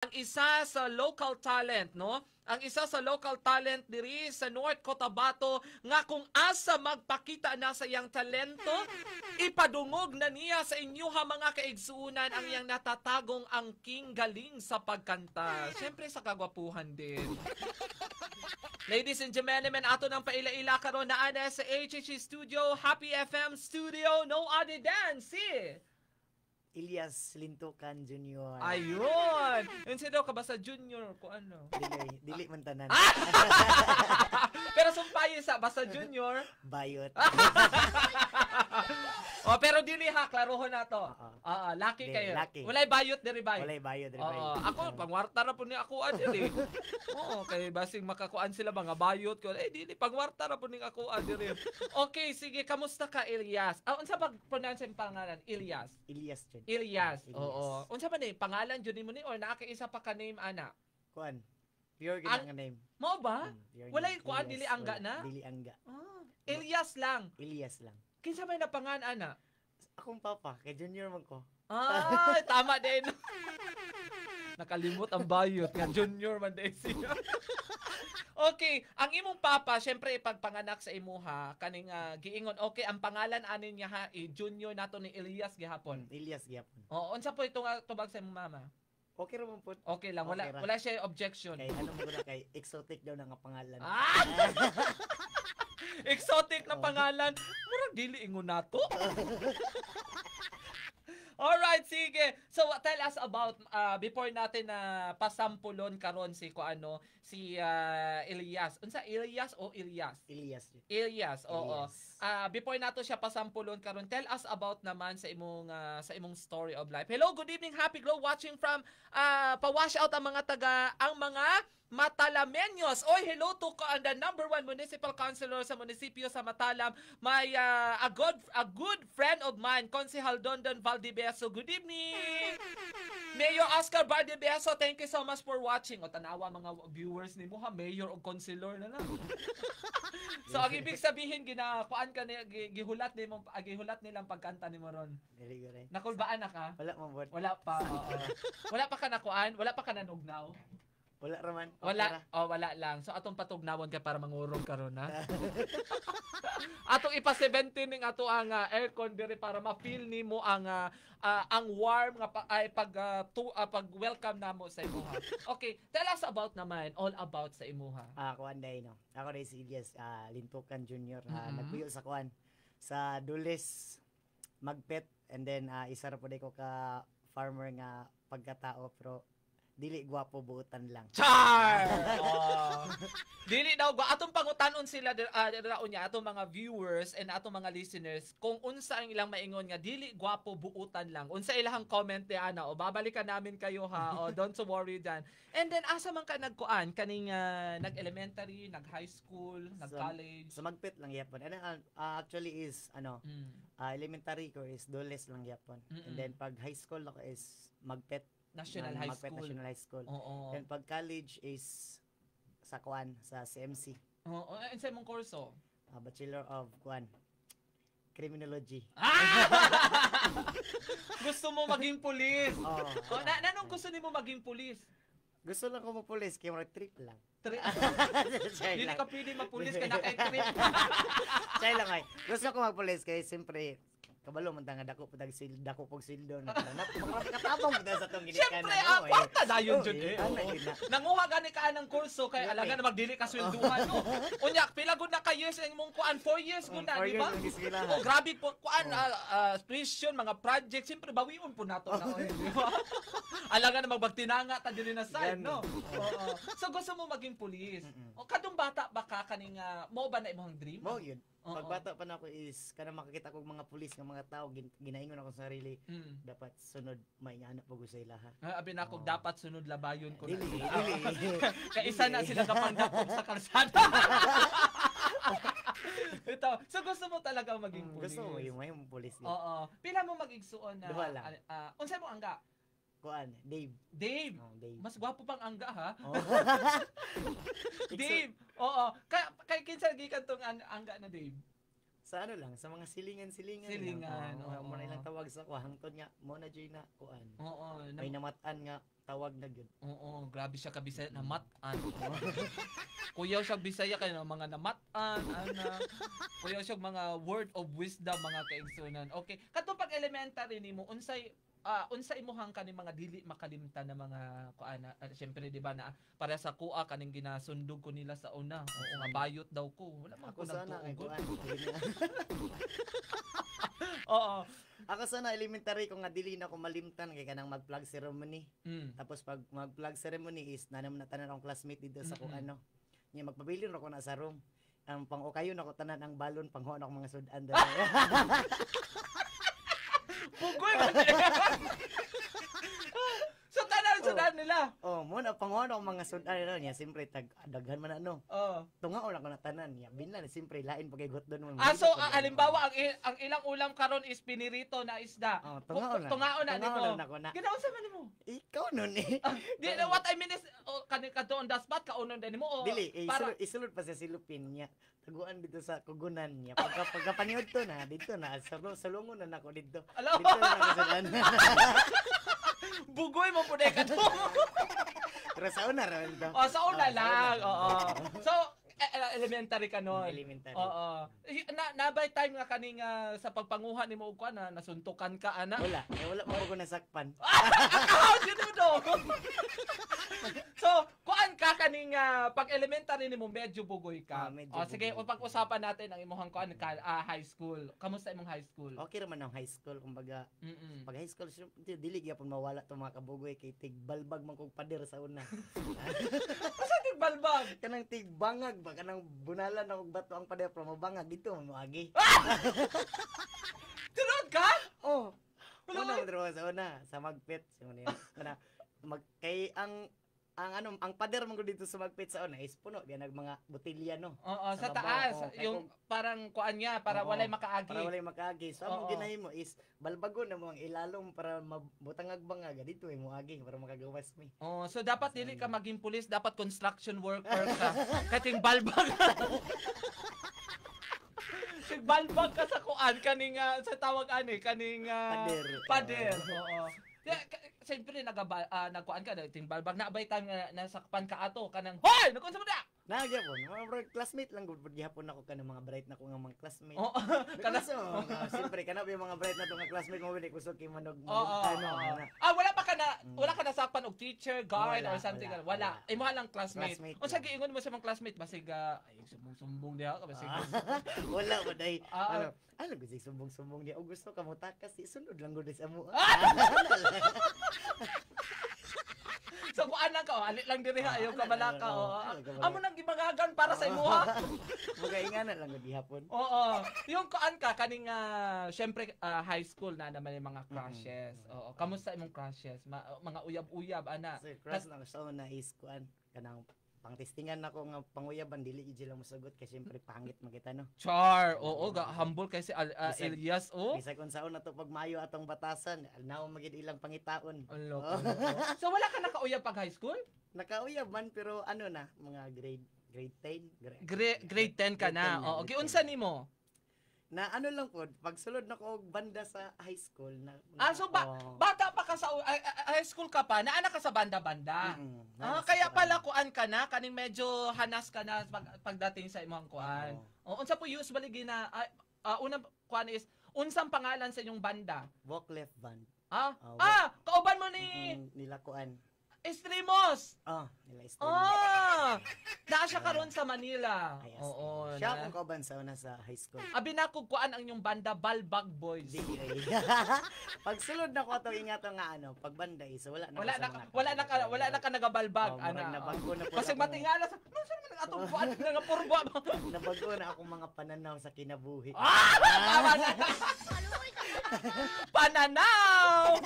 ang isa sa local talent, no? Ang isa sa local talent diri sa North Cotabato nga kung asa magpakita na sa iyang talento, ipadungog na niya sa inyuha mga kaigsuunan ang iyang natatagong angking galing sa pagkanta. Siyempre sa kagwapuhan din. Ladies and gentlemen, ato nang paila-ila karon na ana sa HHC Studio, Happy FM Studio, no other than si Elias Lintukan Jr. ayun! Yun daw ka ba sa junior ko ano? Dili man tanan. Pero sumpayo sa basta junior. Bayot. Oh, pero dili ha, klarohon na to. Lucky Di, kayo. lucky. Walay bayot diri bay. Walay bayot diri Oo, bayot. ako pangwarta ra po ni ako diri. Oo, kay basing makakuan sila mga bayot ko. Dili pangwarta ra po ning ako diri. Okay, sige, kamusta ka Elias? Unsa pag pronounce ang pangalan? Elias. Elias Jud. Elias. Elias. Oo. Unsa man ni pangalan jud nimo ni or naa kay isa pa ka name ana? Kuan. Pure gid nga name. Mao ba? Pure Walay name. kuan Elias. dili angga Wala. na? Dili angga. Elias lang. Elias lang. Kinsa may napangan ana? Akong papa kay Junior man ko. Tama din. Nakalimot ang bayot nga junior man din siya. Okay, ang imong papa syempre ipagpanganak sa imuha kaning giingon okay ang pangalan anin niya ha junior nato ni Elias gihapon. Elias gyapon. Oo, unsa po itong tubag sa imong mama? Okay ra man pud. Okay lang, Okay ra. wala siya objection. Kay ano mo na kay exotic daw na nga pangalan. Exotic na pangalan. Murag dili ingon nato. Alright, sige. So tell us about before natin na pasampulon karon si Elias. Unsa Elias o Elias? Elias. Elias, oo. Elias. Before nato siya pasampulon karon, tell us about naman sa imong story of life. Hello, good evening, Happy Glow watching from pa-wash out ang mga Matalamenyos. Oy, hello to the number 1 municipal councilor sa munisipyo sa Matalam. May a good friend of mine, Konsehal Dondon Valdibeso. Good evening. Mayor Oscar Valdibeso, thank you so much for watching. O tanawa mga viewers nimo ha, mayor o councilor na lang. So ang ibig sabihin ginakuan ka gihulat nilang pagkanta nimo ron. Dili gure. Nakulbaan na ka? Wala man pud. Wala pa. Oo. Wala pa ka nakuan, wala pa ka nanugnaw. Wala ra man. Wala lang. So atong patugnawon ka para mangurong karon ha. Atong ipa 17 ning ato ang aircon diri para ma-feel nimo ang warm nga pag welcome namo sa imuha. Okay, tell us about naman all about sa imuha. Kuan day no. Ako day si Elias Lintukan Jr. Nagpuyo sa kuan sa Dules Magpet and then isa ra pud ko ka farmer nga pagkatao pero dili gwapo buutan lang. Char! Dili daw atong pangutanon sila niya atong mga viewers and atong mga listeners kung unsa ang ilang maingon nga dili gwapo buutan lang. Unsa ilang comment di ana o babalikan namin kayo ha o don't to worry dan. And then asa man ka nagkuan kaning nag-elementary, nag-high school, nag-college. Sa Magpet lang yapon. Actually is elementary ko is Dules lang yapon. And then pag high school ako is Magpet National High Magpet School. National High School. Oo. And pag college is sa kuan sa CMC. Oo, sa imong kurso. Bachelor of kuan Criminology. Gusto mo maging pulis? Oh. Nanong gusto nimo maging pulis? Gusto lang ko mo-pulis kaya mo trip lang. Dili ka pwede magpulis ka na kay trip. Say lang ay. Gusto ko magpulis kay siyempre kabalo man tanga dako pud dako pog sildo na katabang pud sa tong ginikanan. Siyempre, kwarta dayon jud Nanguha gani ka ng kurso kay alaga na magdili ka swelduhan no. Unya pila gud na ka years ang imong kuan 4 years gud na di ba? Oh, grabe po kuan tuition mga project siyempre bawion po nato na di ba? Alaga na magbagtinanga ta diri na side no. Oo. So gusto mo maging pulis. O kadung bata ba ka kaning mo ba na imong dream? Mo yun. Pagbata pa na ako is kana makakita ko mga pulis nga mga tao ginaingon ako sa sarili dapat sunod maingaana pag sa ilaha. Abi na ako dapat sunod labayon ko Dili. Kaya isa na sila kapanggap sa kalsada. Ito, so gusto mo talaga maging pulis? Gusto mo yung may pulis. Oo. Pila mo mag-igsuon na Duha lang. unsay mo angga? Kuan, Dave. Dave. Dave. Mas gwapo pang angga ha. Oh. Dave. Oo. Kay kinsa gikan tong angga na Dave? Sa ano lang, sa mga silingan-silingan. Silingan, Oo, oo. mo na ilang tawag sa ko hangtod nga mo na joy na kuan. Oo, May namatan nga tawag na gyud. oo, grabe siya ka Bisaya na matan. Kuya siya Bisaya kay na mga namatan ana. Kuya siya mga word of wisdom mga kaigsunan. Okay, kadto pag elementary nimo unsa imuhang kaning mga dili makalimtan na mga kuana syempre di ba na para sa kuha kaning ginasundog ko nila sa una. Oo nga bayot daw ko. Wala man ko Ako sana kay nagtuon. kuan. Oo. Ako sana elementary ko nga dili na ko malimtan kay kanang mag-flag ceremony. Mm. Tapos pag mag-flag ceremony is nanam na tanan akong classmate dito sa kung Mm-mm. ano. Nya magpabilin ako na sa room. Ang pang-ukayon ako tanan ang balon panghuon ako mga sudan dali. Pugoy man. So tanan nila. Oh, mo na panghuon ako mga sudan niya simpre daghan man ano. Oh. Tungaon ako na tanan niya. Binlan simpre lain pagaygot doon mo. So halimbawa ang ilang ulam karon is pinirito na isda. Oh, tungaon na. Tungaon na nimo. Tungaon na ako na. Ginaon sa man nimo? Ikaw nun eh. Di what I mean is kaning kadto on the spot kaunon din mo. Dili, para isulod pa sa silupin niya. Taguan dito sa kugunan niya. Pagka paniod to na, dito na. Salungon na nako dito. Alam Dito na ako sa daan. bugoy mo pud ka to. Pero sa una ron to. Sa una Sa lang. una. Oo. So elementary ka noon. Elementary. Oo. Nabay time nga kaning sa pagpanguha nimo og kuan na nasuntukan ka ana. Wala mo ko nasakpan. How you do? So, kuan ka kaning pag elementary nimo medyo bugoy ka. Medyo Sige, bugoy. pag-usapan natin ang imong kuan high school. Kamusta imong high school? Okay raman ang high school kumbaga. Mm. Pag high school dili gyapon mawala to mga kabugoy kay tigbalbag man kog pader sa una. Asa balbag? Kanang tigbangag ba kanang bunalan na og bato ang pader pero mabangag dito mo agi. Tunod ka? Oh. Wala Una ka- mo dito sa una sa magpit simon kana kay ang pader man ko dito sa magpit sa una is puno diyan nag mga botelya no. Oo, sa Sa baba, taas. kay Yung parang kuan niya para Oo, walay makaagi. para walay makaagi. So Oo. among ginahimo is balbagon na mo ang ilalom para mabutangag bangaga dito mo agi para makagawas mi. Oh, so dapat dili ka maging pulis, dapat construction worker ka. Kating balbag. Sig balbag ka sa kuan kaning sa tawag ani kaning Pader. pader. Oo. Siyempre nagkuan ka ting balbag na abay time nga nasakpan ka ato kanang hoy nakon sa muda. Nagyapon, mga bro, classmate lang gud gihapon ako kanang mga bright na ko nga mga classmate. Oo. Kana so, siyempre kana ba yung mga bright na to nga classmate mo bili kusog kay manog Oo. ano. Wala ka nasakpan og teacher, guard or something. Wala. Imo lang classmate. Classmate Unsa lang. giingon mo sa mga classmate basig ay sumbong diha ka basig. Wala mo dai. Ah, Ano gusto sumbong-sumbong niya o gusto ka mo takas sunod lang gud sa mo. So kuan lang ka, ali lang diri ha, ayaw ka malaka. Ayaw ka malaka. Amo nang gibangagan para sa imuha. Mga ingana lang gud gihapon. Oo. Yung kuan ka kaning syempre high school na naman yung mga crushes. Oo. Kamusta imong crushes? Mga uyab-uyab ana. So, cross na gusto na is kuan kanang pangtestingan nako nga panguyaban dili gid sila mosugot kay syempre pangit makita no. Char. Oo, humble kay si Bisag- Elias oh. Bisag unsaon na to pag maayo atong batasan, alnaw magid ilang pangitaon. Alo. Oh. So wala ka nakauyab pag high school? Nakauyab man pero ano na mga grade 10, Grade 10 ka na. Grade 10 Oo. grade Giunsa 10. nimo? Na ano lang po, pagsulod na ko og banda sa high school na So bata pa ka sa high school ka pa, naana ka sa banda-banda. Kaya pala kuan ka na, kaning medyo hanas ka na pagdating sa imong kuan. Unsa po usually unang kuan is unsang pangalan sa inyong banda? Walk left band. Kauban mo ni Nila kuan. Estremos. Nila stream. Naa siya karon sa Manila. Ay, Oo. Siya akong kauban sa una sa high school. Abinakog kuan ang inyong banda Balbag Boys. Di ay. Pagsulod na ko ato ingato nga ano, pagbanda is wala na Wala na ka nagabalbag ana. Nabago na po. Kasi matingala sa no saan man atong kuan nga purbo. Nabago na ako mga pananaw sa kinabuhi. Tama na. Pananaw.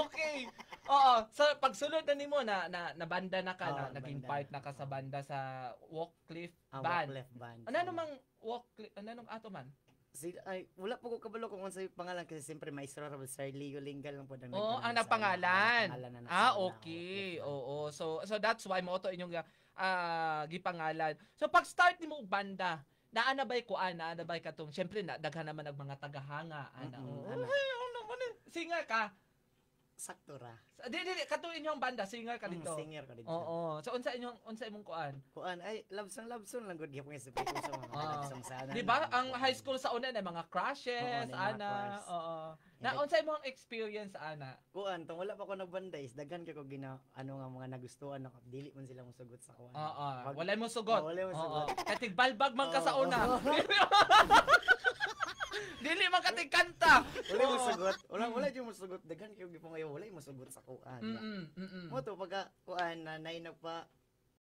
Okay. Oo, so pagsulod na nimo na banda na ka na naging banda. part na ka sa banda sa Walkcliff Walk Band. left band. Ano namang Walkcliff, ano nung ato man? Wala po ko kabalo kung ano yung pangalan kasi siyempre maestro Robert Sir Leo Lingal lang po ang Oo, ang nagpangalan. Okay. Oo. So that's why mo to inyong gipangalan. So pag start nimo og banda, Naa na ba'y kuan, naa na ba'y katong, syempre na daghan naman ang mga tagahanga ana. Ana. Ay, ano man eh. Singer ka. Sakto ra. Di kato inyong banda, singer ka dito. Singer ko dito. Oo. So unsa imong kuan? Kuan ay love song lang gud gyapon sa people sa mga Ah. love song sana. Di ba ang high school sa una na mga crushes, Oo, na yung mga ana. crush. Oo. And Na like- unsa imong experience ana? Kuan tong wala pa ko nagbanda is daghan kay ko ano nga mga nagustuhan ako dili man sila mosugot sa kuan. Oo. Pag- Walay mo sugot. Oo, walay mo Oo. sugot. Katig balbag man ka sa Oo. una. Dili man katig kanta. Wala mo Oo. sugot. Wala jud mo sugot daghan kay gipong ayo wala mo sugot sa kuan. Mm. Mo to pagka kuan na nay nagpa